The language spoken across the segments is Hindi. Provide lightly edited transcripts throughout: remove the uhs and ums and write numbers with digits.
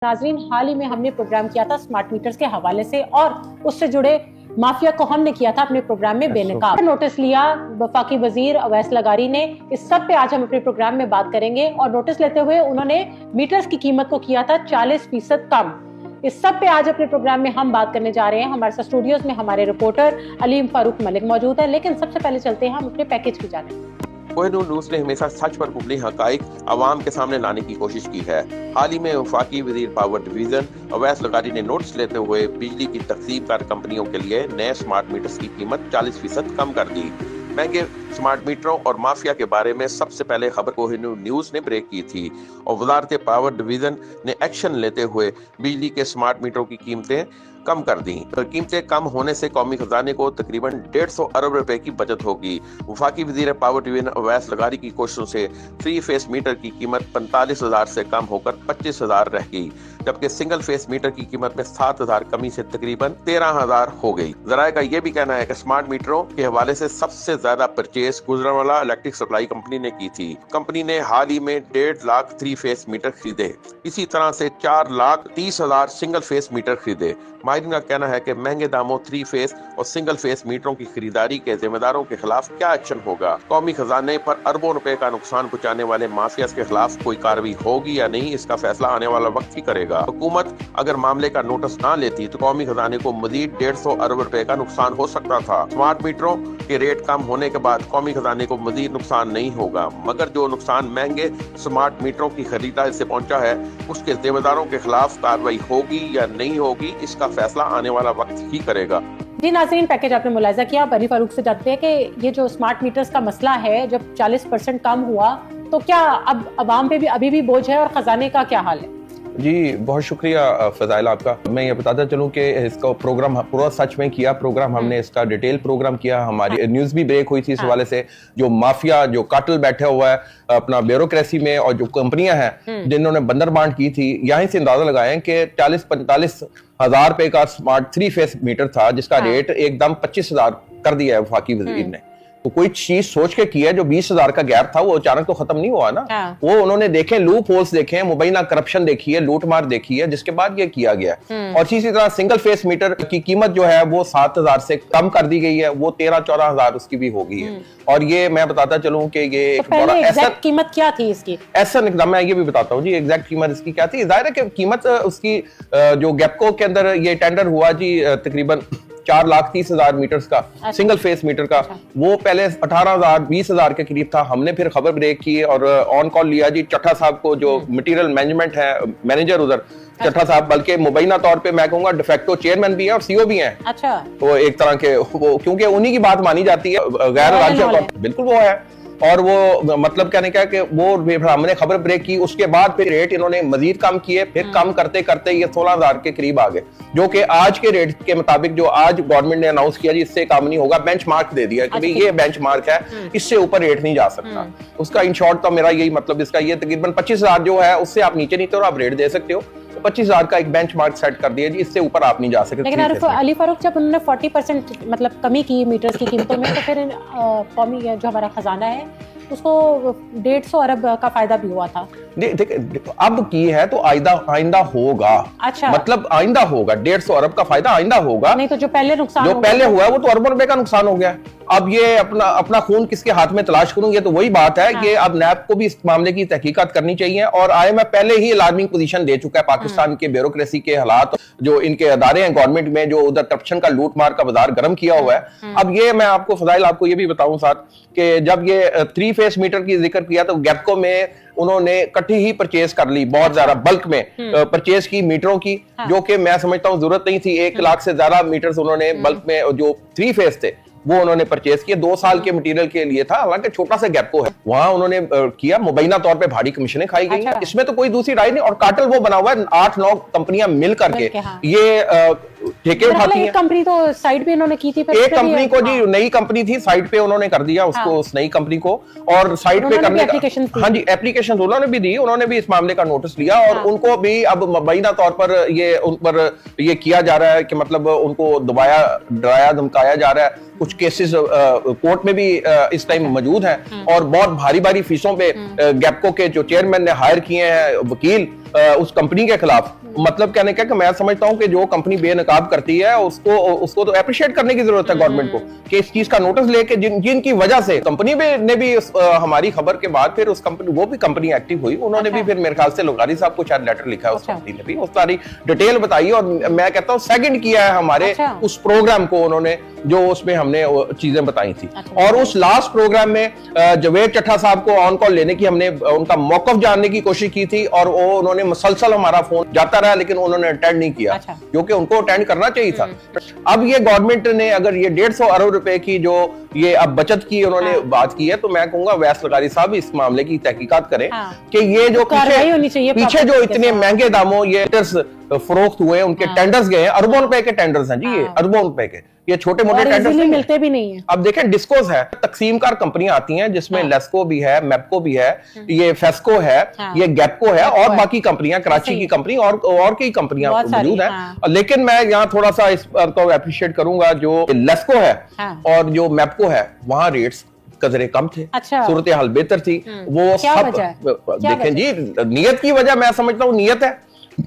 नाजरीन, हाल ही में हमने प्रोग्राम किया था स्मार्ट मीटर्स के हवाले से और उससे जुड़े माफिया को हमने किया था अपने प्रोग्राम में बेनकाब। नोटिस लिया वफाकी वजीर अवैस लगारी ने। इस सब पे आज हम अपने प्रोग्राम में बात करेंगे और नोटिस लेते हुए उन्होंने मीटर्स की कीमत को किया था 40% कम। इस सब पे आज अपने प्रोग्राम में हम बात करने जा रहे हैं। हमारे साथ स्टूडियोज में हमारे रिपोर्टर अलीम फारूक मलिक मौजूद है, लेकिन सबसे पहले चलते हैं हम अपने पैकेज की जाने। कोहिनूर न्यूज़ ने हमेशा सच पर मुबनी हकाइक अवाम के सामने लाने की कोशिश की है। हाल ही में वफाकी वजीर पावर डिवीजन अवैस लगारी ने नोटिस लेते हुए बिजली की तकसीमकार कंपनियों के लिए नए स्मार्ट मीटर्स की कीमत 40% कम कर दी। महंगे स्मार्ट मीटरों और माफिया के बारे में सबसे पहले खबर कोहिनूर न्यूज़ ने ब्रेक की थी और वजारत पावर डिवीजन ने एक्शन लेते हुए बिजली के स्मार्ट मीटरों की कीमतें कम कर दी। कीमतें कम होने से कौमी खजाने को तकरीबन 150 अरब रुपए की बचत होगी। वफाकी वजीर पावर डिवीजन अवैस लगारी की कोशिशों से 3 फेस मीटर की कीमत 45,000 से कम होकर 25,000 रह गई, जबकि सिंगल फेस मीटर की कीमत में 7,000 कमी से तकरीबन 13,000 हो गई। जराये का यह भी कहना है कि स्मार्ट मीटरों के हवाले से सबसे ज्यादा purchase Gujranwala electric supply company ने की थी। कंपनी ने हाल ही में 1.5 लाख 3 फेस मीटर खरीदे। इसी तरह से 4,30,000 सिंगल फेस मीटर खरीदे। माहिरीन का कहना है कि महंगे दामों 3 फेस और सिंगल फेस मीटरों की खरीदारी के जिम्मेदारों के खिलाफ क्या एक्शन होगा। कौमी खजाने पर अरबों रुपए का नुकसान पहुंचाने वाले माफिया के खिलाफ कोई कार्रवाई होगी या नहीं, इसका फैसला आने वाला वक्त ही करेगा। हुकूमत अगर मामले का नोटिस न लेती तो कौमी खजाने को मजीद 150 अरब रुपए का नुकसान हो सकता था। स्मार्ट मीटरों के रेट कम होने के बाद कौमी खजाने को मजीद नुकसान नहीं होगा, मगर जो नुकसान महंगे स्मार्ट मीटरों की खरीदारी से पहुंचा है उसके जिम्मेदारों के खिलाफ कार्रवाई होगी या नहीं होगी, इसका फैसला आने वाला वक्त ही करेगा। जी नाज़रीन, पैकेज आपने मुलाहिजा किया। अली फारूक से जानते हैं कि ये जो स्मार्ट मीटर्स का मसला है, जब 40% कम हुआ तो क्या अब अवाम पे भी अभी भी बोझ है और खजाने का क्या हाल है? जी बहुत शुक्रिया फजाइल आपका। मैं ये बताता चलूं कि इसका प्रोग्राम पूरा सच में किया प्रोग्राम हमने, इसका डिटेल प्रोग्राम किया। हमारी न्यूज़ भी ब्रेक हुई थी इस हवाले से। जो माफिया जो काटल बैठा हुआ है अपना ब्यूरोक्रेसी में और जो कंपनियां हैं जिन्होंने बंदर बांट की थी, यहीं से अंदाजा लगाएं कि 40-45 हजार रुपए का स्मार्ट 3 फेस मीटर था जिसका रेट एकदम 25,000 कर दिया है वफाकी वजीर ने। तो कोई चीज सोच के किया, जो 20,000 का गैप था वो अचानक तो खत्म नहीं हुआ ना। वो उन्होंने देखे लूप होल्स देखे, मुबैना करप्शन देखी है, लूटमार देखी है, जिसके बाद ये किया गया। और इसी तरह सिंगल फेस मीटर की कीमत जो है वो 7,000 से कम कर दी गई है, वो 13-14,000 उसकी भी हो गई है। और ये मैं बताता चलूं कि ये एक बड़ा ऐसा कीमत क्या थी इसकी, ऐसा निकला। मैं ये भी बताता हूँ जी एग्जैक्ट कीमत इसकी क्या थी। जाहिर है कि कीमत उसकी जो गैपको के अंदर ये टेंडर हुआ जी तकरीबन 4,30,000 मीटर्स का सिंगल फेस मीटर का, वो पहले 18,000-20,000 के करीब था। हमने फिर खबर ब्रेक की और ऑन कॉल लिया जी चट्टा साहब को, जो मटेरियल मैनेजमेंट है मैनेजर उधर चट्टा साहब, बल्कि मुबैना तौर पे मैं कहूंगा डिफेक्टो चेयरमैन भी है और सीईओ भी हैं। अच्छा, तो एक तरह के वो, क्योंकि उन्हीं की बात मानी जाती है गैर राजस्व तौर, बिल्कुल वो है। और वो मतलब कहने का कि वो हमने खबर ब्रेक की, उसके बाद फिर रेट इन्होंने मजीद कम किए, फिर कम करते करते ये 16,000 के करीब आ गए, जो कि आज के रेट के मुताबिक जो आज गवर्नमेंट ने अनाउंस किया जी इससे कम नहीं होगा, बेंचमार्क दे दिया कि भाई ये बेंचमार्क है, इससे ऊपर रेट नहीं जा सकता। उसका इन शॉर्ट तो मेरा यही मतलब इसका ये तकरीबन 25,000 जो है उससे आप नीचे नहीं तो आप रेट दे सकते हो। 25,000 का एक बेंचमार्क सेट कर दिया जी, इससे ऊपर आप नहीं जा सकते। लेकिन अली फारूक, जब उन्होंने 40% मतलब कमी की मीटर्स की कीमतों में, तो फिर कौमी जो हमारा खजाना है उसको 150 अरब का फायदा भी हुआ था। अब की है तो आइंदा होगा। अच्छा, मतलब आइंदा होगा 150 अरब का फायदा आइंदा होगा। नहीं तो जो पहले नुकसान जो पहले हुआ है वो तो अरबों रुपए का नुकसान हो गया। अब ये अपना खून किसके हाथ में तलाश करूंगे, तो वही बात है कि अब नैब को भी इस मामले की तहकीकात करनी चाहिए। और IMF पहले ही अलार्मिंग पोजीशन दे चुका है पाकिस्तान के ब्यूरोक्रेसी के हालात, जो इनके अदारे हैं गवर्नमेंट में, जो उधर करप्शन का लूट मार का बाजार गर्म किया हुआ है। अब ये मैं आपको फजाइल आपको ये भी बताऊं साथ कि जब ये 3 फेस मीटर की जिक्र किया तो गैपको में उन्होंने इकट्ठी ही परचेज कर ली, बहुत ज्यादा बल्क में परचेज की मीटरों की, जो कि मैं समझता हूं जरूरत नहीं थी। 1 लाख से ज्यादा मीटर्स उन्होंने बल्क में जो 3 फेस थे वो उन्होंने परचेज किए। 2 साल के मटेरियल के लिए था, हालांकि छोटा सा गैपको है, वहां उन्होंने किया। मुबैना तौर पे भारी कमीशनें खाई गई हैं, इसमें तो कोई दूसरी राय नहीं। और काटल वो बना हुआ है 8-9 कंपनियां मिल करके ये ठेके उठाती हैं। कंपनी तो साइड पे इन्होंने की थी, एक कंपनी को जी नई कंपनी थी साइड पे उन्होंने कर दिया उसको, उस नई कंपनी को, और साइड पे करने का हाँ जी एप्लीकेशन उन्होंने भी दी, उन्होंने भी इस मामले का नोटिस लिया। और उनको भी अब मुबैना तौर पर ये उन पर ये किया जा रहा है कि मतलब उनको दबाया डराया धमकाया जा रहा है। कुछ केसेस कोर्ट में भी इस टाइम मौजूद हैं और बहुत भारी भारी फीसों पे गैपको के जो चेयरमैन ने हायर किए हैं वकील, उस कंपनी के खिलाफ। मतलब कहने का कि मैं समझता हूं कि जो कंपनी बेनकाब करती है उसको तो अप्रिशिएट करने की जरूरत है गवर्नमेंट को, कि इस चीज का नोटिस लेके जिनकी वजह से कंपनी ने भी हमारी खबर के बाद फिर उस कंपनी, वो भी कंपनी एक्टिव हुई, उन्होंने भी फिर मेरे ख्याल से लोगारी साहब को शायद लेटर लिखा है उस कंपनी ने भी, उस सारी डिटेल बताई। और मैं कहता हूँ सेकंड किया है हमारे उस प्रोग्राम को उन्होंने, जो उसमें हमने चीजें बताई थी। और उस लास्ट प्रोग्राम में जवेद चट्टा साहब को ऑन कॉल लेने की हमने उनका मौकफ जानने की कोशिश की थी, और वो उन्होंने मुसलसल हमारा फोन जाता रहा, लेकिन उन्होंने अटेंड नहीं किया, जो कि उनको अटेंड करना चाहिए था। अब ये गवर्नमेंट ने अगर ये 150 अरब रुपए की जो ये अब बचत की उन्होंने बात की है, तो मैं कहूंगा अवैस लगारी साहब इस मामले की तहकीकात करें कि ये जो पीछे जो इतने महंगे दामों ये फरोख्त हुए, उनके टेंडर्स गए, अरबों रुपए के टेंडर्स हैं जी, ये अरबों रुपए के, ये छोटे मोटे टेंडर्स मिलते भी नहीं है। अब देखें डिस्कोस है, तकसीमकार कंपनियां आती हैं जिसमें लेस्को भी है, मेप्को भी है, ये फेस्को है, ये गैपको है, और बाकी कंपनियां, कराची की कंपनी और कई कंपनियां मौजूद हैं। लेकिन मैं यहाँ थोड़ा सा इस पर तो अप्रिशिएट करूंगा, जो लेस्को है और जो मेप्को है, वहां रेट्स कदरे कम थे, सूरत हाल बेहतर थी। वो सब देखें जी, नियत की वजह मैं समझता हूँ नियत है,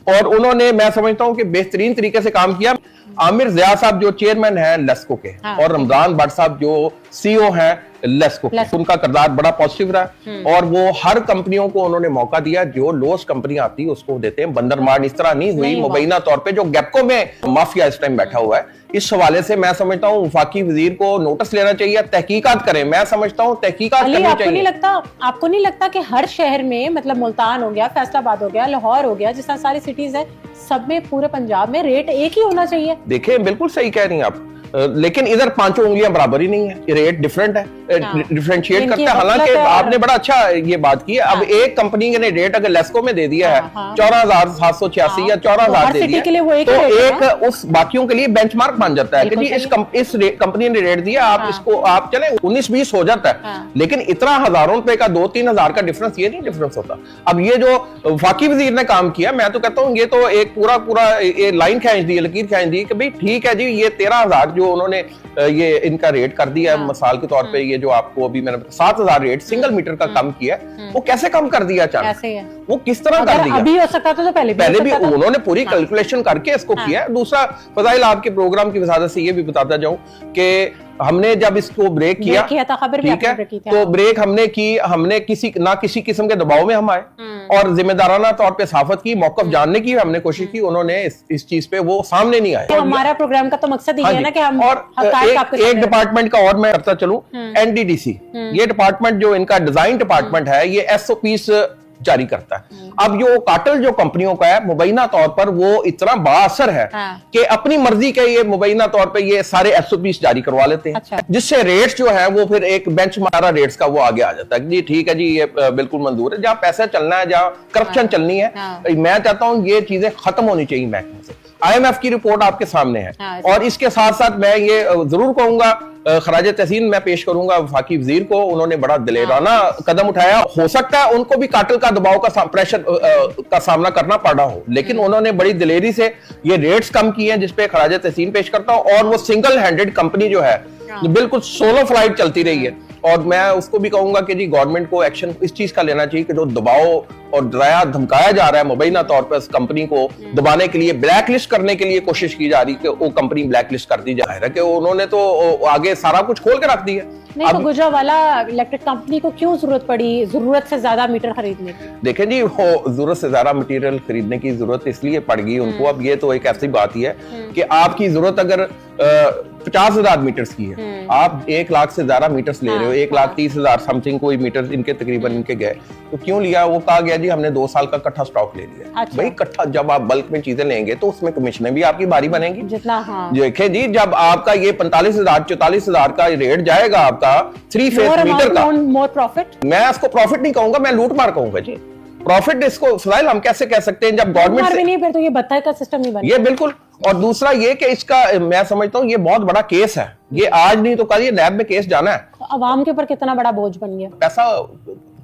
और उन्होंने मैं समझता हूं कि बेहतरीन तरीके से काम किया। आमिर ज़िया साहब जो चेयरमैन हैं लेस्को के, और रमजान भट्ट साहब जो सीईओ हैं लेस्को के, उनका किरदार बड़ा पॉजिटिव रहा, और वो हर कंपनियों को उन्होंने मौका दिया, जो लोएस्ट कंपनी आती है उसको देते हैं। बंदर मार्ड इस तरह नहीं हुई मुबैना तौर पे, जो गैपको में माफिया इस टाइम बैठा हुआ है। इस हवाले से मैं समझता हूँ वफाकी वजीर को नोटिस लेना चाहिए, तहकीकात करें। मैं समझता हूँ तहकीकात करनी चाहिए। आपको नहीं लगता कि हर शहर में, मतलब मुल्तान हो गया, फैसलाबाद हो गया, लाहौर हो गया, जिस तरह सारी सिटीज है, सब में पूरे पंजाब में रेट एक ही होना चाहिए? देखिए बिल्कुल सही कह रही हैं आप, लेकिन इधर पांचों उंगलियां बराबर ही नहीं है, रेट डिफरेंट है, डिफरेंशिएट करता है। हालांकि आपने बड़ा अच्छा ये बात की है। अब एक कंपनी ने रेट अगर लेस्को में दे दिया है 14,786 या 14,000 दे दिया, तो एक उस बाकियों के लिए बेंचमार्क बन जाता है कि जी इस कंपनी ने रेट दिया, आप इसको आप चले 19-20 हो जाता है। लेकिन इतना हजारों रुपए का 2-3 हजार का डिफरेंस, ये नहीं डिफरेंस होता। अब ये जो वफाकी वजीर ने काम किया, मैं तो कहता हूँ ये तो एक पूरा लाइन खींच दी, लकीर खींच दी कि भाई ठीक है जी, ये 13,000 जो उन्होंने ये इनका रेट कर दिया है मिसाल के तौर पे, ये जो आपको अभी मैंने 7,000 रेट सिंगल मीटर का कम किया, वो कैसे कम कर दिया अचानक, वो किस तरह कर दिया? अभी हो सकता तो पहले भी उन्होंने पूरी कैलकुलेशन करके इसको किया है। दूसरा फजाइल, आपके प्रोग्राम की वजाहत से ये भी बताता जाऊं कि हमने जब इसको ब्रेक किया था, ठीक है, तो ब्रेक हमने की, हमने किसी किस्म के दबाव में हम आए, और जिम्मेदाराना तौर पे साफत की, मौकफ जानने की हमने कोशिश की, उन्होंने इस चीज पे वो सामने नहीं आए। तो हमारा प्रोग्राम का तो मकसद ये है ना कि हम, और एक डिपार्टमेंट का और मैं करता चलूं, एनडीडीसी, ये डिपार्टमेंट जो इनका डिजाइन डिपार्टमेंट है, ये एसओपीस जारी करता है। अब जो कार्टेल जो कंपनियों का है, मुबैना तौर पर वो इतना बाअसर है कि अपनी मर्जी के ये मुबैना तौर पे ये सारे एसओपीस जारी करवा लेते हैं, जिससे रेट्स जो है वो फिर एक बेंचमार्क रेट्स का वो आगे आ जाता है। जी ठीक है जी, ये बिल्कुल मंजूर है, जहां पैसा चलना है, जहां करप्शन चलनी है, मैं चाहता हूं ये चीजें खत्म होनी चाहिए महकमे से। IMF की रिपोर्ट आपके सामने है, और इसके साथ साथ मैं ये जरूर कहूंगा, खराज तहसीन मैं पेश करूंगा वफाकी वजीर को, उन्होंने बड़ा दिलेराना कदम उठाया। हो सकता है उनको भी कार्टेल का दबाव का प्रेशर का सामना करना पड़ रहा हो, लेकिन उन्होंने बड़ी दिलेरी से ये रेट्स कम किए हैं, जिसपे खराज तहसीन पेश करता हूं। और वो सिंगल हैंडेड कंपनी जो है, बिल्कुल सोलो फ्लाइट चलती रही है, और मैं उसको भी कहूंगा कि जी गवर्नमेंट को एक्शन इस चीज का लेना चाहिए कि जो दबाव और डराया धमकाया जा रहा है मुबैना तौर पर इस कंपनी को दबाने के लिए, ब्लैकलिस्ट करने के लिए कोशिश की जा रही है कि वो कंपनी ब्लैकलिस्ट कर दी जाए, कि उन्होंने तो आगे सारा कुछ खोल के रख दिया। नहीं तो गुजरावाला इलेक्ट्रिक कंपनी को क्यों जरूरत पड़ी जरूरत से ज्यादा मीटर खरीदने की? देखें जी, वो जरूरत से ज्यादा मटेरियल खरीदने की जरूरत इसलिए पड़ गई उनको। अब ये तो एक ऐसी बात ही है कि आपकी जरूरत अगर 50,000 मीटर्स की है, आप 1 लाख से ज्यादा मीटर्स ले रहे हो, 1,30,000 समथिंग कोई मीटर इनके तकरीबन इनके गए, तो क्यों लिया? वो कहा गया जी हमने 2 साल का इकट्ठा स्टॉक ले लिया। भाई इकट्ठा जब आप बल्क में चीजें लेंगे तो उसमें कमीशनें भी आपकी भारी बनेंगी जितना। देखें जी, जब आपका ये 45,000-44,000 का रेट जाएगा आपका 3 फेज मीटर का, मोर प्रॉफिट, मैं इसको प्रॉफिट नहीं कहूंगा, मैं लूट मार कहूंगा जी। प्रॉफिट इसको फिलहाल हम कैसे कह सकते हैं जब गवर्नमेंट से नहीं, फिर तो ये बत्ता का सिस्टम नहीं बना। ये बिल्कुल। और दूसरा ये कि इसका मैं समझता हूँ ये बहुत बड़ा केस है, ये आज नहीं तो कल ये नैब में केस जाना है। तो अवाम के ऊपर कितना बड़ा बोझ बन गया, पैसा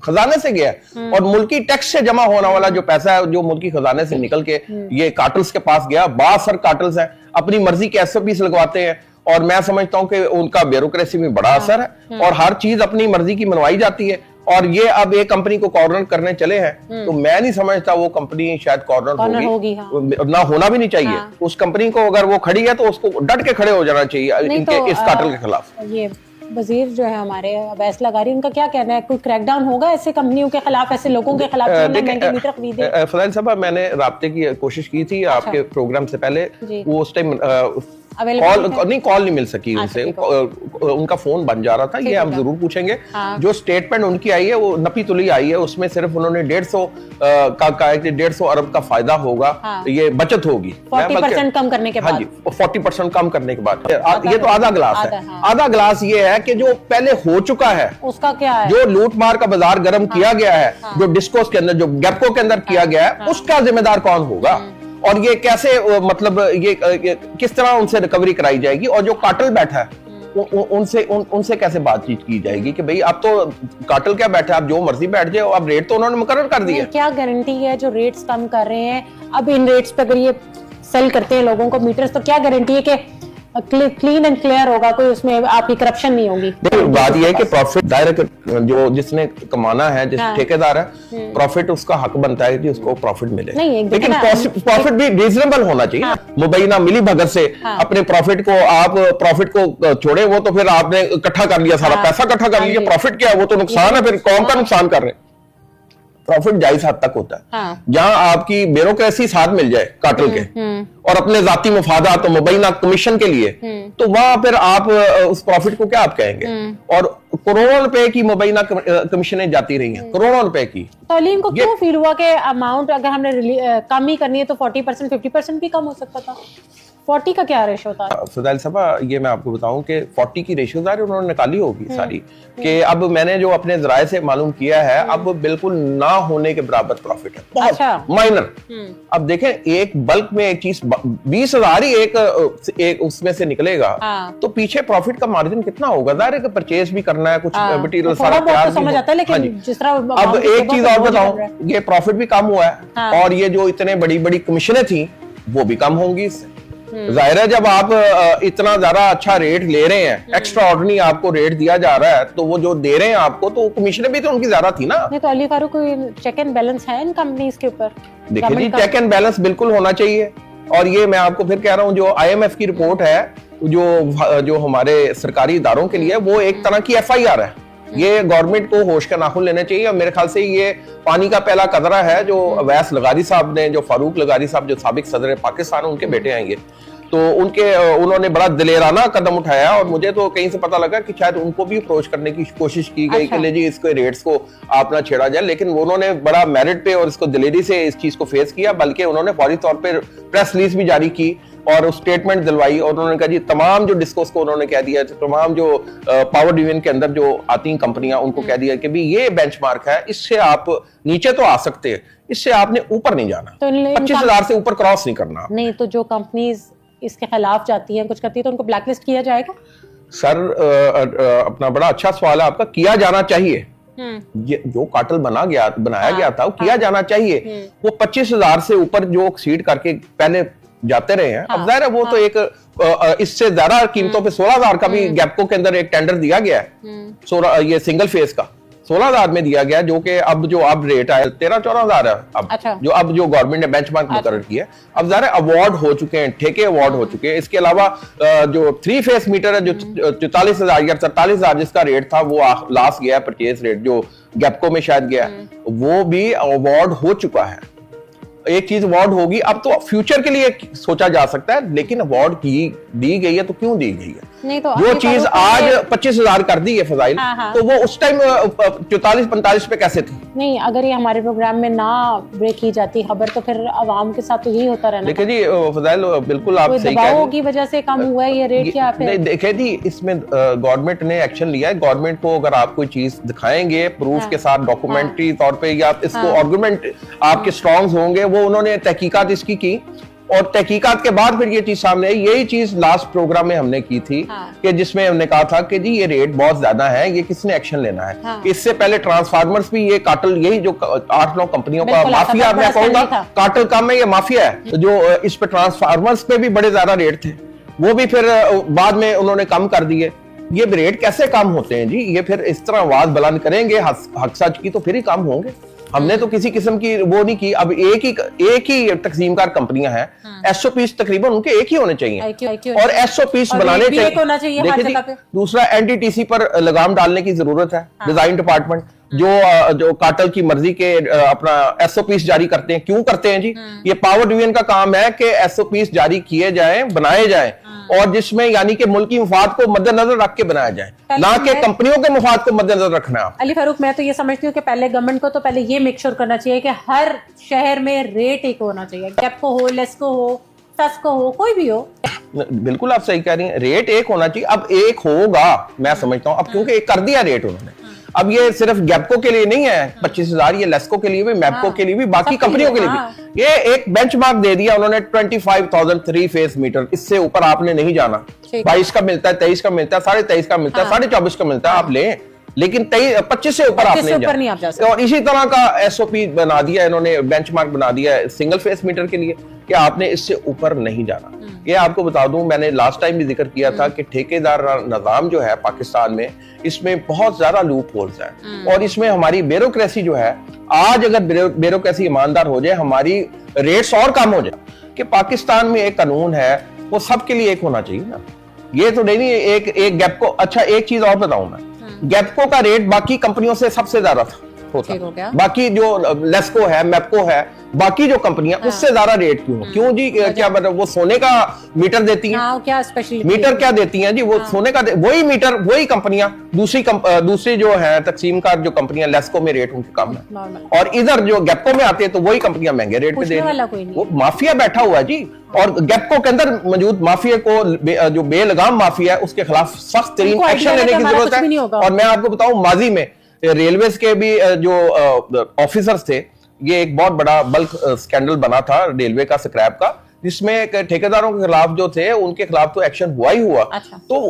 खजाने से गया, और मुल्की टैक्स से जमा होने वाला जो पैसा है, जो मुल्की खजाने से निकल के ये कार्टेल्स के पास गया। बासर कार्टेल्स हैं, अपनी मर्जी के एसओपीस लगवाते हैं, और मैं समझता हूं कि उनका ब्यूरोक्रेसी में बड़ा असर है, और हर चीज अपनी मर्जी की मनवाई जाती है। और ये अब एक कंपनी को कॉर्नर करने चले हैं, तो मैं नहीं समझता वो कंपनी शायद कॉर्नर होगी। हाँ। ना होना भी नहीं चाहिए। हाँ। उस कंपनी को अगर वो खड़ी है तो उसको डट के खड़े हो जाना चाहिए इनके इस कार्टेल के खिलाफ। ये वजीर जो है हमारे अवैस लगारी, उनका क्या कहना है? कोई क्रैकडाउन होगा ऐसे कंपनियों के खिलाफ, ऐसे लोगों के खिलाफ जो महंगे मीटर खरीदे? फजाइल साहब, मैंने राब्ते की कोशिश की थी आपके प्रोग्राम से पहले, वो उस टाइम कॉल नहीं मिल सकी उनसे, उनका फोन बन जा रहा था। ये हम जरूर पूछेंगे। जो स्टेटमेंट उनकी आई है वो नपी तुली आई है, उसमें सिर्फ उन्होंने 150 अरब का फायदा होगा, ये बचत होगी 40% कम करने के बाद। हाँ जी, 40% कम करने के बाद। ये तो आधा गिलास है। आधा गिलास ये है कि जो पहले हो चुका है उसका क्या है, जो लूट मार का बाजार गर्म किया गया है, जो डिस्कोस के अंदर, जो गैपको के अंदर किया गया है, उसका जिम्मेदार कौन होगा? और ये कैसे, मतलब ये किस तरह उनसे रिकवरी कराई जाएगी? और जो कार्टेल बैठा है उनसे कैसे बातचीत की जाएगी कि भाई अब तो कार्टेल क्या बैठा है, आप जो मर्जी बैठ जाए, अब रेट तो उन्होंने मुकर्रर कर दिया। क्या गारंटी है जो रेट्स कम कर रहे हैं अब इन रेट्स पे, अगर ये सेल करते हैं लोगों को मीटर्स, तो क्या गारंटी है कि क्लीन एंड क्लियर होगा, कोई उसमें आपकी करप्शन नहीं होगी? बात यह है कि प्रॉफिट डायरेक्ट जो जिसने कमाना है, जिस ठेकेदार है, प्रॉफिट उसका हक बनता है कि उसको प्रॉफिट मिले, लेकिन प्रॉफिट भी रीजनेबल होना चाहिए। मुबैना मिली भगत से अपने प्रॉफिट को, आप प्रॉफिट को छोड़े, वो तो फिर आपने इकट्ठा कर लिया, सारा पैसा इकट्ठा कर लिया, प्रॉफिट क्या है? वो तो नुकसान है, फिर कौन का नुकसान कर रहे हैं? प्रॉफिट जायज हद तक होता है। जहां आपकी ब्यूरोक्रेसी साथ मिल जाए कार्टेल के और अपने जाती मुफादात और मुबैना कमीशन के लिए, तो वहां फिर आप उस प्रॉफिट को क्या आप कहेंगे? और करोड़ों रुपए की मुबैना कमीशनें जाती रही हैं, करोड़ों रुपए की। तो अलीम को क्यों फील हुआ कि अमाउंट अगर हमने कम ही करनी है तो 40%, 50% भी कम हो सकता था? 40 का क्या रेशो था? फजाइल साहब, ये मैं आपको बताऊं कि 40 की रेशो उन्होंने निकाली होगी सारी, कि अब मैंने जो अपने जराए से मालूम किया है, अब बिल्कुल ना होने के बराबर प्रॉफिट है, बहुत माइनर। अब देखें, एक बल्क में एक चीज 20,000 ही एक उसमें से निकलेगा, तो पीछे प्रॉफिट का मार्जिन कितना होगा? जाहिर है कि परचेज भी करना है, कुछ मटेरियल सारा तैयार समझ आता है, लेकिन जिस तरह अब एक चीज और बताऊं, ये प्रॉफिट भी कम हुआ है, और ये जो इतने बड़ी बड़ी कमीशनें थी वो भी कम होंगी इससे। जाहिर है, जब आप इतना ज्यादा अच्छा रेट ले रहे हैं, एक्स्ट्रा ऑर्डिनरी आपको रेट दिया जा रहा है, तो वो जो दे रहे हैं आपको, तो कमीशन भी तो उनकी ज्यादा थी ना। नहीं, तो अली फारूक, कोई चेक एंड बैलेंस है इन कंपनीज के ऊपर? देखिए जी, चेक एंड बैलेंस बिल्कुल होना चाहिए। और ये मैं आपको फिर कह रहा हूँ, जो IMF की रिपोर्ट है, जो हमारे सरकारी इदारों के लिए, वो एक तरह की FIR है। ये गवर्नमेंट को होश का नाखून लेना चाहिए, और मेरे ख्याल से ये पानी का पहला कदरा है जो अवैस लगारी साहब ने, जो फारूक लगारी साहब जो साबिक सदर पाकिस्तान, उनके बेटे हैं ये, तो उन्होंने बड़ा दिलेराना कदम उठाया। और मुझे तो कहीं से पता लगा कि शायद उनको भी अप्रोच करने की कोशिश की गई कि ले जी इसके रेट्स को आप ना छेड़ा जाए, लेकिन उन्होंने बड़ा मेरिट पे और इसको दिलेरी से इस चीज को फेस किया, बल्कि उन्होंने फौरी तौर पर प्रेस रिलीज भी जारी की और स्टेटमेंट दिलवाई, और उन्होंने कहा जी तमाम जो डिस्कोस को उन्होंने कह दिया, तमाम जो पावर डिवीजन के अंदर जो आती हैं कंपनियां, उनको कह दिया कि भी ये बेंचमार्क है, इससे आप नीचे तो आ सकते हैं, इससे आपने ऊपर नहीं जाना, तो 25,000 से ऊपर क्रॉस नहीं करना। नहीं, तो जो कंपनीज इसके खिलाफ जाती हैं, कुछ करती है, तो उनको ब्लैकलिस्ट किया जाएगा? सर, अपना बड़ा अच्छा सवाल है आपका। किया जाना चाहिए। ये जो कार्टेल बनाया गया था, वो किया जाना चाहिए। वो 25,000 से ऊपर जो एक्सीड करके पहले जाते रहे हैं, अब जाहिर है वो तो एक इससे ज्यादा कीमतों पे 16,000 का भी गैपको के अंदर एक टेंडर दिया गया है, ये सिंगल फेस का 16,000 में दिया गया, जो कि अब रेट आया 13-14,000 है अब। अच्छा। जो गवर्नमेंट ने बेंचमार्क मुकर्रर किया। अब ज़ाहिर अवार्ड हो चुके हैं, ठेके अवार्ड हो चुके हैं। इसके अलावा जो 3 फेस मीटर है, जो 44,000 या 47,000 जिसका रेट था, वो लास्ट गया परचेज रेट जो गैपको में शायद गया, वो भी अवार्ड हो चुका है। एक चीज अवार्ड होगी, अब तो फ्यूचर के लिए सोचा जा सकता है, लेकिन अवार्ड दी गई है तो क्यों दी गई है? नहीं तो वो चीज आज 25,000 कर दी है फजाइल, तो वो उस टाइम 44-45 पे कैसे थी? नहीं, अगर ये हमारे प्रोग्राम में ना ब्रेक की जाती खबर, तो फिर आवाम के साथ तो यही होता रहना। देखिए जी फजाइल, बिल्कुल आप सही कह रहे हैं, की वजह से कम हुआ है ये रेट क्या? फिर देखिए जी, इसमें गवर्नमेंट ने एक्शन लिया है। गवर्नमेंट को अगर आप कोई चीज दिखाएंगे प्रूफ के साथ, डॉक्यूमेंट्री तौर पे, या इसको आर्गुमेंट आपके स्ट्रॉन्ग होंगे, वो उन्होंने तहकीकात इसकी की, और तहकीकात के बाद फिर ये चीज सामने आई। यही चीज लास्ट प्रोग्राम में हमने की थी, कि जिसमें हमने कहा था कि जी ये रेट बहुत ज्यादा है, ये किसने एक्शन लेना है। इससे पहले ट्रांसफार्मर्स भी, ये कार्टेल, यही जो 8-9 कंपनियों का माफिया, मैं कहूंगा कार्टेल काम है, ये माफिया है, जो इस पे ट्रांसफार्मर्स पे भी बड़े ज्यादा रेट थे, वो भी फिर बाद में उन्होंने कम कर दिए। ये रेट कैसे कम होते हैं जी? ये फिर इस तरह आवाज बुलंद करेंगे हक सच की तो फिर ही कम होंगे। हमने तो किसी किस्म की वो नहीं की। अब एक ही तकसीमकार कंपनियां हैं, एसओपीस तकरीबन उनके एक ही होने चाहिए और एसओपीस बनाने चाहिए। देखिए जी, दूसरा एनडीटीसी पर लगाम डालने की जरूरत है। डिजाइन डिपार्टमेंट जो कार्टेल की मर्जी के अपना एसओपीस जारी करते हैं, क्यों करते हैं जी? ये पावर डिवीजन का काम है कि एसओपीस जारी किए जाएं, बनाए जाएं और जिसमें यानी कि मुल्की मुफाद को मद्देनजर रख के बनाया जाए, ना कि कंपनियों के मुफाद को मद्देनजर रखना है। अली फारूक, मैं तो ये समझती हूँ कि पहले गवर्नमेंट को तो पहले ये मेक श्योर करना चाहिए कि हर शहर में रेट एक होना चाहिए। गैपको हो, लेस्को हो, सस्को हो, कोई भी हो। बिल्कुल आप सही कह रही हैं, रेट एक होना चाहिए। अब एक होगा मैं समझता हूँ, अब क्योंकि एक कर दिया रेट उन्होंने। अब ये सिर्फ गैपको के लिए नहीं है 25,000, ये लेस्को के लिए भी, मैपको के लिए भी, बाकी कंपनियों के लिए भी। ये एक बेंचमार्क दे दिया उन्होंने 25,000 3 फेस मीटर, इससे ऊपर आपने नहीं जाना। 22 का मिलता है, 23 का मिलता है, 23.5 का मिलता है, 24.5 का मिलता है, आप लें, लेकिन 25 से ऊपर आप नहीं जा सकते। और इसी तरह का एसओपी बना दिया इन्होंने, बेंचमार्क बना दिया है सिंगल फेस मीटर के लिए कि आपने इससे ऊपर नहीं जाना। ये आपको बता दूं, मैंने लास्ट टाइम भी जिक्र किया था कि ठेकेदार निजाम जो है पाकिस्तान में, इसमें बहुत ज्यादा लूप होल्स हैं और इसमें हमारी ब्यूरोक्रेसी जो है, आज अगर ब्यूरोक्रेसी ईमानदार हो जाए, हमारी रेट्स और कम हो जाए। कि पाकिस्तान में एक कानून है वो सबके लिए एक होना चाहिए ना, ये तो नहीं एक गैपको। अच्छा एक चीज और बताऊं मैं, गैपको का रेट बाकी कंपनियों से सबसे ज्यादा होता है। बाकी जो लेस्को है, मैपको है, बाकी जो कंपनियां उससे ज्यादा रेट क्यों जी? क्या मतलब वो सोने का मीटर देती हैं? क्या स्पेशल मीटर क्या देती हैं जी? वो सोने का वही मीटर, वही कंपनियां, दूसरी जो है तकसीमकार जो कंपनियां, लेस्को में रेट उनके कम है और इधर जो गैपको में आते हैं तो वही कंपनियां महंगे रेट पे दे रही हैं। वो माफिया बैठा हुआ है जी, और गैपको के अंदर मौजूद माफिया को, जो बेलगाम माफिया है, उसके खिलाफ सख्त तरीन एक्शन लेने की जरूरत है। और मैं आपको बताऊं, माजी में रेलवेज के भी जो ऑफिसर्स थे, ये एक बहुत बड़ा बल्क स्कैंडल बना था रेलवे का, स्क्रैप का, जिसमें ठेकेदारों के खिलाफ जो थे उनके खिलाफ तो एक्शन हुआ ही हुआ। अच्छा। तो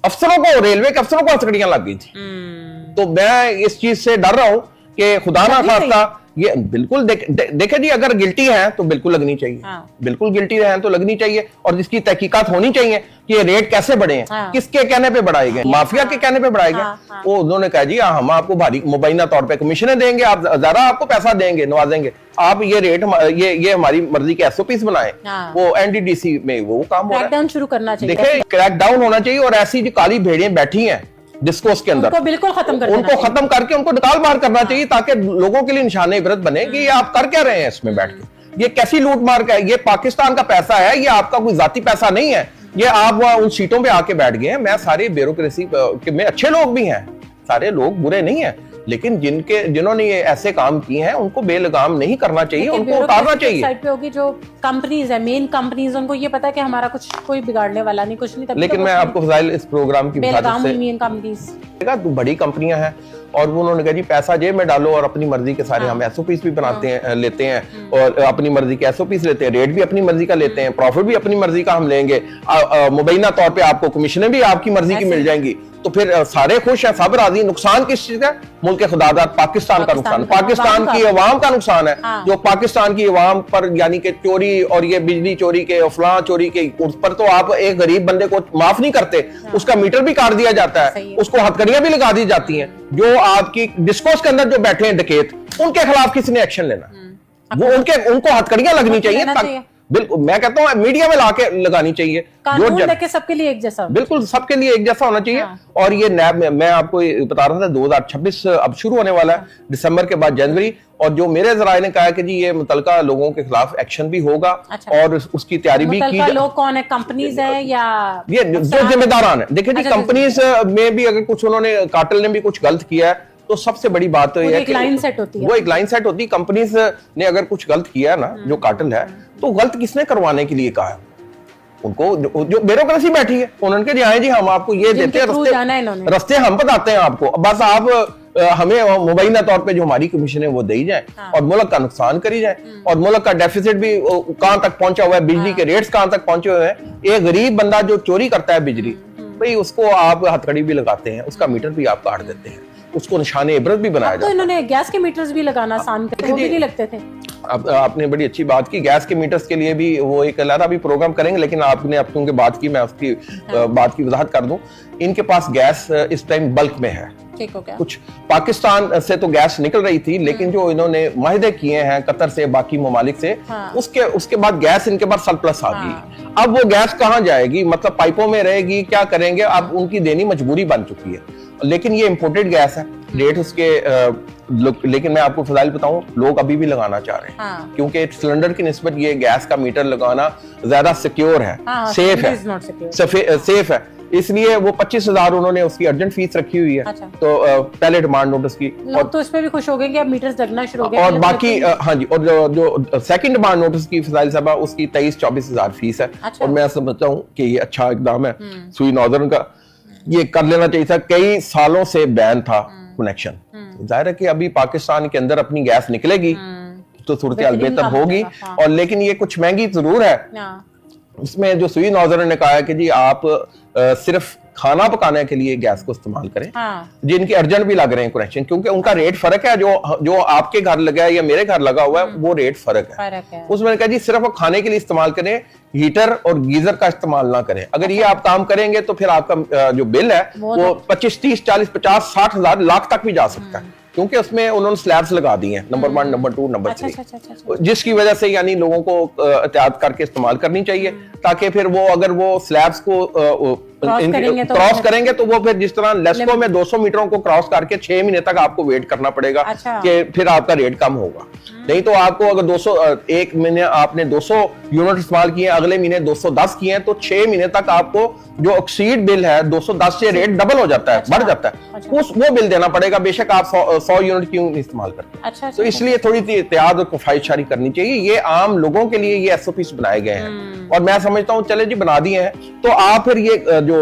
अफसरों को, रेलवे के अफसरों को हथकड़ियां लग गई थी। तो मैं इस चीज से डर रहा हूं कि खुदा ना खास्ता ये बिल्कुल देखे जी, अगर गिल्टी है तो बिल्कुल लगनी चाहिए। बिल्कुल गिल्टी है तो लगनी चाहिए और जिसकी तहकीकात होनी चाहिए कि ये रेट कैसे बढ़े हैं, किसके कहने पे बढ़ाए गए, माफिया के कहने पे बढ़ाए गए। वो उन्होंने कहा जी हम आपको भारी मुबैना तौर पे कमीशनें देंगे, आप ज्यादा आपको पैसा देंगे, नवाजेंगे, आप ये रेट, ये हमारी मर्जी के एसओपीस बनाए। वो एनडीडीसी में वो काम हो रहा है, शुरू करना चाहिए, देखे क्रैकडाउन होना चाहिए। और ऐसी जो काली भेड़ियां बैठी हैं डिस्कोर्स के अंदर, उनको बिल्कुल उनको खत्म करके उनको निकाल बाहर करना चाहिए, ताकि लोगों के लिए निशाने इबरत बने कि ये आप कर क्या रहे हैं इसमें बैठ के। ये कैसी लूट मार का है? ये पाकिस्तान का पैसा है, ये आपका कोई जाती पैसा नहीं है। ये आप उन सीटों पे आके बैठ गए हैं। मैं सारे ब्यूरोक्रेसी में अच्छे लोग भी हैं, सारे लोग बुरे नहीं है, लेकिन जिन्होंने ये ऐसे काम किए हैं उनको बेलगाम नहीं करना चाहिए, उनको उतारना चाहिए। साइड पे होगी जो कंपनीज है, मेन कंपनीज, उनको ये पता है कि हमारा कुछ कोई बिगाड़ने वाला नहीं, कुछ नहीं। लेकिन मैं आपको फजाइल इस प्रोग्राम की बड़ी कंपनियां हैं और वो उन्होंने कहा जी पैसा जेब में डालो और अपनी मर्जी के सारे हम एसओपीस भी बनाते हैं, लेते हैं और अपनी मर्जी के एसओपीस लेते हैं, रेट भी अपनी मर्जी का लेते हैं, प्रॉफिट भी अपनी मर्जी का हम लेंगे, मुबैना तौर पे आपको कमीशनें भी आपकी मर्जी की मिल जाएंगी। तो फिर सारे खुश हैं, सब राजी। नुकसान किस चीज का? मुल्क खुदादार पाकिस्तान का नुकसान, पाकिस्तान की अवाम का नुकसान है। जो पाकिस्तान की अवाम पर यानी कि चोरी और ये बिजली चोरी के, फलां चोरी के, उस पर तो आप एक गरीब बंदे को माफ नहीं करते, उसका मीटर भी काट दिया जाता है, उसको हथकड़ियां भी लगा दी जाती हैं। जो आपकी डिस्कोर्स के अंदर जो बैठे हैं डकैत, उनके खिलाफ किसने एक्शन लेना? वो उनको हथकड़ियां लगनी चाहिए। बिल्कुल, मैं कहता हूँ मीडिया में लाके लगानी चाहिए, कानून सबके लिए एक जैसा, बिल्कुल सबके लिए एक जैसा होना चाहिए। और ये नैब में मैं आपको बता रहा था 2026 अब शुरू होने वाला है, दिसंबर के बाद जनवरी, और जो मेरे जराए ने कहा है कि जी ये मुतलका लोगों के खिलाफ एक्शन भी होगा। अच्छा। और उसकी तैयारी भी की। लोग कौन है? कंपनीज है या ये जो जिम्मेदारान है? देखिए जी, कंपनीज में भी अगर कुछ उन्होंने, कार्टेल ने भी कुछ गलत किया है तो सबसे बड़ी बात तो ये है कि वो एक लाइन सेट होती है। कंपनीज ने अगर कुछ गलत किया है ना, जो कार्टेल है, तो गलत किसने करवाने के लिए कहा है? उनको जो ब्यूरोक्रेसी बैठी है, उन्होंने कहा जी आए जी हम आपको ये देते हैं, रास्ते हम बताते हैं आपको, बस आप हमें मुबैना तौर पे जो हमारी कमीशन है वो दी जाए और मुल्क का नुकसान करी जाए। और मुल्क का डेफिसिट भी कहां तक पहुंचा हुआ है, बिजली के रेट्स कहां तक पहुंचे हुए हैं। एक गरीब बंदा जो चोरी करता है बिजली, भाई उसको आप हथकड़ी भी लगाते हैं, उसका मीटर भी आप काट देते हैं। उसको निशाने इबरत भी बनाया तो जाता है। इन्होंने गैस के मीटर्स भी लगाना आसान कर दिया, वो भी नहीं लगते थे। अब आपने बड़ी अच्छी बात की, गैस के मीटर्स के लिए भी वो एक अलग भी प्रोग्राम करेंगे, लेकिन आपने अब क्योंकि बात की, मैं उसकी बात की वजाहत कर दूं। इनके पास गैस इस टाइम बल्क में है। ठीक हो गया। कुछ पाकिस्तान से तो गैस निकल रही थी, लेकिन जो इन्होंने माहिदे किए हैं कतर से, बाकी ममालिक से, उसके बाद गैस इनके पास सरप्लस आ गई। अब वो गैस कहाँ जाएगी, मतलब पाइपों में रहेगी, क्या करेंगे, अब उनकी देनी मजबूरी बन चुकी है। लेकिन ये इम्पोर्टेड गैस है, रेट उसके लेकिन मैं आपको फजाइल बताऊं, लोग अभी भी लगाना चाह रहे हैं, क्योंकि सिलेंडर की निस्बत ये गैस का मीटर लगाना ज्यादा सिक्योर है, सेफ है, सेफ है। इसलिए वो 25,000 उन्होंने उसकी अर्जेंट फीस रखी हुई है। अच्छा। तो पहले डिमांड नोटिस की, और तो इस पे भी खुश हो गए कि अब मीटर्स लगना शुरू हो गए। और बाकी हाँ जी, और जो सेकंड डिमांड नोटिस की फजाइल साहबा, उसकी 23-24,000 फीस है। अच्छा। और मैं समझता हूँ कि ये अच्छा इकदाम है सुई नॉर्दर्न का, ये कर लेना चाहिए था। कई सालों से बैन था कनेक्शन। जाहिर है कि अभी पाकिस्तान के अंदर अपनी गैस निकलेगी तो सूरत हाल बेहतर होगी। और लेकिन ये कुछ महंगी जरूर है। इसमें जो सुई नौजरन ने कहा है कि जी आप सिर्फ खाना पकाने के लिए गैस को इस्तेमाल करें, जिनके अर्जेंट भी लग रहे हैं कनेक्शन, क्योंकि उनका रेट फर्क है। जो आपके घर लगा है या मेरे घर लगा हुआ है, वो रेट फर्क है। उसमें कहा जी सिर्फ खाने के लिए इस्तेमाल करें, हीटर और गीजर का इस्तेमाल ना करें। अगर ये आप काम करेंगे तो फिर आपका जो बिल है वो 25, 30, 40, 50, 60 हजार, लाख तक भी जा सकता है, क्योंकि उसमें उन्होंने स्लैब्स लगा दी हैं, नंबर 1, नंबर 2, नंबर 3, जिसकी वजह से यानी लोगों को एहतियात करके इस्तेमाल करनी चाहिए, ताकि फिर वो अगर वो स्लैब्स को क्रॉस करेंगे तो वो फिर जिस तरह लेस्को में 200 मीटरों को क्रॉस करके 6 महीने तक आपको वेट करना पड़ेगा कि फिर आपका रेट कम होगा। नहीं तो आपको अगर 200 एक महीने आपने 200 यूनिट इस्तेमाल किए, अगले महीने 210 किए हैं, तो 6 महीने तक आपको जो एक्सीड बिल है 210 से रेट डबल हो जाता है, बढ़ जाता है। वो बिल देना पड़ेगा, बेशक आप 100 यूनिट क्यों नहीं इस्तेमाल करते। तो इसलिए थोड़ी सी एहतियात और किफायतशारी करनी चाहिए। ये आम लोगों के लिए ये SOPs बनाए गए हैं, और मैं समझता हूँ चले जी बना दिए हैं, तो आप फिर ये जो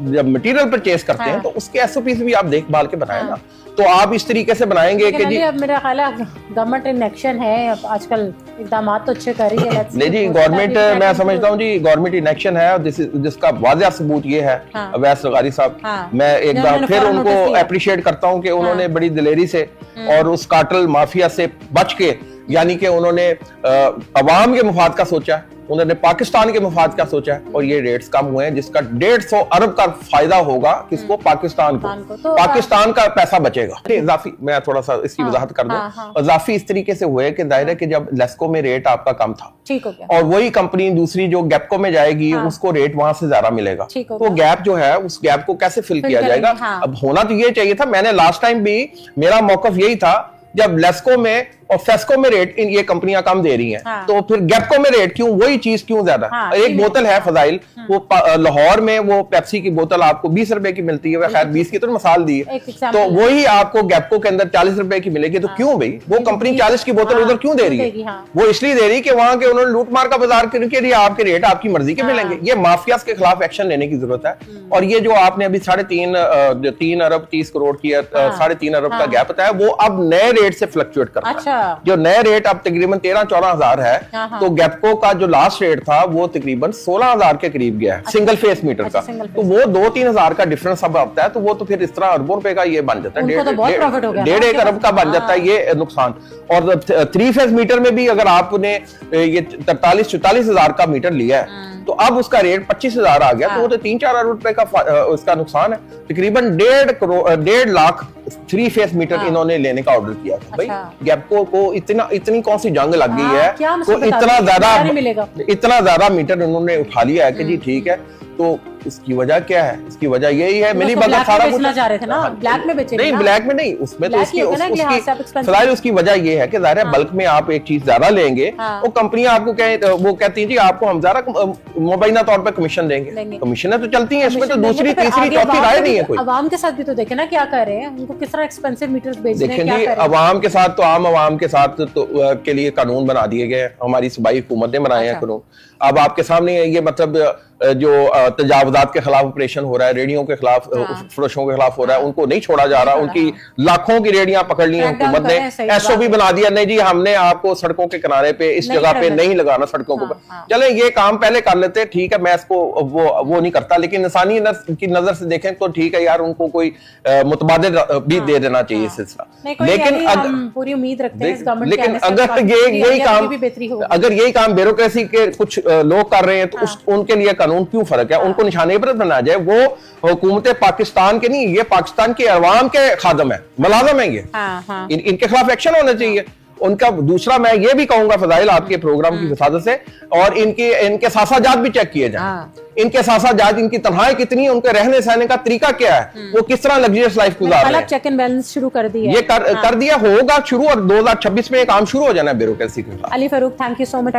जब मटेरियल परचेस करते हैं तो उसके SOPs भी आप देखभाल के बनाए ना। तो आप इस तरीके से बनाएंगे कि जी अब मेरा ख्याल है गवर्नमेंट इन एक्शन है, अब आजकल इकदाम तो अच्छे कर रही है। नहीं जी, गवर्नमेंट मैं समझता हूँ जी गवर्नमेंट इन एक्शन है, और जिसका वाज़ेह सबूत ये है अवैस लगारी साहब। मैं एक बार फिर उनको अप्रिशिएट करता हूँ कि उन्होंने बड़ी दिलेरी से और उस कार्टेल माफिया से बच के, यानी कि उन्होंने अवाम के मुफाद का सोचा, उन्होंने पाकिस्तान के मुफाद का सोचा, और ये रेट्स कम हुए हैं, जिसका 150 अरब का फायदा होगा किसको, पाकिस्तान को। तो पाकिस्तान का पैसा बचेगा। इजाफी मैं थोड़ा सा इसकी वजाहत कर दूं। इजाफी इस तरीके से हुए कि दायरे के जब लेस्को में रेट आपका कम था, ठीक हो गया, और वही कंपनी दूसरी जो गैपको में जाएगी उसको रेट वहां से ज्यादा मिलेगा, तो गैप जो है उस गैप को कैसे फिल किया जाएगा। अब होना तो ये चाहिए था, मैंने लास्ट टाइम भी मेरा मौकफ यही था, जब लेस्को में और फेस्को में रेट ये कंपनियां कम दे रही हैं, तो फिर गैपको में रेट क्यों, वही चीज क्यों ज्यादा। एक बोतल है फजाइल, वो लाहौर में वो पेप्सी की बोतल आपको 20 रुपए की मिलती है, खैर 20 की तो मिसाल दी है, तो वही आपको गैपको के अंदर 40 रुपए की मिलेगी। तो क्यों भाई वो कंपनी 40 की बोतल उधर क्यों दे रही है? वो इसलिए दे रही है कि वहां के उन्होंने लूट मार का बाजार करके दिया, आपके रेट आपकी मर्जी के मिलेंगे। ये माफियाज के खिलाफ एक्शन लेने की जरूरत है। और ये जो आपने अभी 3.5 अरब 30 करोड़ की 3.5 अरब का गैप बताया, वो अब नए रेट से फ्लक्चुएट करता है। जो नए रेट अब तकरीबन 13-14 हजार है, तो गैपको का जो लास्ट रेट था वो तकरीबन 16 हजार के करीब गया है, सिंगल फेस मीटर का। तो वो 2-3 हजार का डिफरेंस अब आता है, तो वो तो फिर इस तरह अरबों रुपए का ये बन जाता है, 1.5 अरब का बन जाता है ये नुकसान। और 3 फेस मीटर में भी अगर आपने ये 43-44 हजार का मीटर लिया है, तो अब उसका रेट 25,000 आ गया, तो वो तो 3-4 अरब रुपए का उसका नुकसान है। तकरीबन 1.5 लाख 3 फेस मीटर इन्होंने लेने का ऑर्डर किया था। भाई गैपको को इतनी कौन सी जंग लग गई है, तो इतना ज्यादा मीटर इन्होंने उठा लिया है कि जी ठीक है। तो इसकी वजह क्या है? इसकी वजह यही है, मिली बगल सारा कुछ जा रहे थे ना, ब्लैक में बेचे नहीं, ब्लैक में नहीं, उसमें तो उसकी वजह ये है कि ज़ाहिर है बल्क में आप एक चीज ज्यादा लेंगे, वो कंपनियां आपको वो कहती है जी आपको हम ज्यादा मुबैना तौर पर कमीशन देंगे। कमीशन तो चलती है, इसमें तो दूसरी तीसरी चौथी राय नहीं है कोई। अवाम के साथ भी तो देखे ना क्या कर रहे हैं, उनको किस तरह एक्सपेंसिव मीटर्स बेच रहे हैं। देखें जी, अवाम के साथ तो आम अवाम के साथ के लिए कानून बना दिए गए, हमारी सूबाई हुकूमत ने बनाए हैं कानून। अब आपके सामने ये मतलब जो तजावुज मुआवजात के खिलाफ ऑपरेशन हो रहा है, रेडियो के खिलाफ, फरोशों के खिलाफ हो रहा है, उनको नहीं छोड़ा जा रहा। उनकी लाखों की रेडियां पकड़ ली हैं हुकूमत ने, एसओपी बना दिया, नहीं जी हमने आपको सड़कों के किनारे पे इस जगह पे नहीं लगाना सड़कों को। चले ये काम पहले कर लेते, ठीक है, मैं इसको वो नहीं करता, लेकिन इंसानी की नजर से देखें तो ठीक है यार, उनको कोई मुतबादिल भी दे देना चाहिए सिलसिला। लेकिन हम पूरी उम्मीद रखते हैं इस गवर्नमेंट लेकिन अगर यही काम ब्यूरोक्रेसी के कुछ लोग कर रहे हैं तो उनके लिए कानून क्यों फर्क है? उनको निशाने इबरत बनाया जाए। वो हुकूमत पाकिस्तान के नहीं, ये पाकिस्तान के अवाम के खादम है, मुलाजम है ये। इनके खिलाफ एक्शन होना चाहिए। उनका दूसरा मैं ये भी कहूंगा फजाइल आपके प्रोग्राम की वसादत से, और इनके सासाजात भी चेक किए जाए। इनके सासाजात, इनकी तनख्वाहें कितनी है, उनके रहने सहने का तरीका क्या है, वो किस तरह लग्जरियस लाइफ गुजार रहे हैं। चेक एंड बैलेंस शुरू कर दिया, ये कर दिया, होगा शुरू, और 2026 में ये काम शुरू हो जाना है ब्यूरोक्रेसी के खिलाफ। Ali Farooq, thank you so much.